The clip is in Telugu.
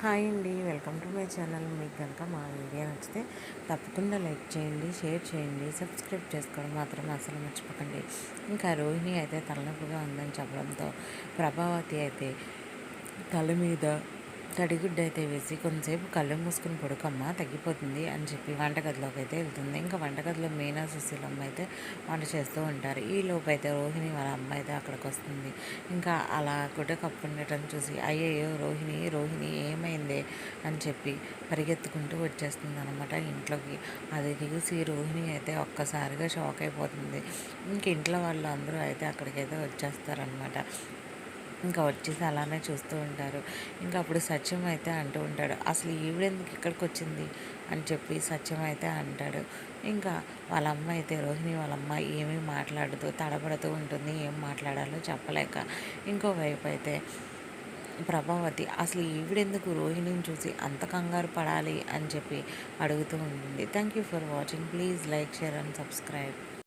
హాయ్ అండి, వెల్కమ్ టు మై ఛానల్. మీకు కనుక మా వీడియో నచ్చితే తప్పకుండా లైక్ చేయండి, షేర్ చేయండి, సబ్స్క్రైబ్ చేసుకోవడం మాత్రం అసలు మర్చిపోకండి. ఇంకా రోహిణి అయితే తలనొప్పిగా ఉందని చెప్పడంతో ప్రభావతి అయితే తల మీద తడిగుడ్డ అయితే వేసి కొంతసేపు కళ్ళు మూసుకుని పడుకమ్మ తగ్గిపోతుంది అని చెప్పి వంటగదిలోకి అయితే వెళ్తుంది. ఇంకా వంటగదిలో మీనా సుశీలమ్మ అయితే వంట చేస్తూ ఉంటారు. ఈ లోపు అయితే రోహిణి వాళ్ళ అమ్మ అయితే అక్కడికి వస్తుంది. ఇంకా అలా గుడ్డ కప్పుండటం చూసి అయ్యయ్యో రోహిణి రోహిణి ఏమైంది అని చెప్పి పరిగెత్తుకుంటూ వచ్చేస్తుంది అనమాట ఇంట్లోకి. అది చూసి రోహిణి అయితే ఒక్కసారిగా షాక్ అయిపోతుంది. ఇంక ఇంట్లో వాళ్ళు అందరూ అయితే అక్కడికైతే వచ్చేస్తారనమాట. ఇంకా వచ్చేసి అలానే చూస్తూ ఉంటారు. ఇంకా అప్పుడు సత్యం అయితే అంటూ ఉంటాడు, అసలు ఈవిడెందుకు ఇక్కడికి వచ్చింది అని చెప్పి సత్యం అయితే అంటాడు. ఇంకా వాళ్ళ అమ్మ అయితే రోహిణి వాళ్ళ అమ్మ ఏమీ మాట్లాడుతూ తడబడుతూ ఉంటుంది, ఏం మాట్లాడాలో చెప్పలేక. ఇంకోవైపు అయితే ప్రభావతి అసలు ఈవిడెందుకు రోహిణిని చూసి అంత కంగారు పడాలి అని చెప్పి అడుగుతూ ఉంటుంది. Thank you for watching. Please like, share and subscribe.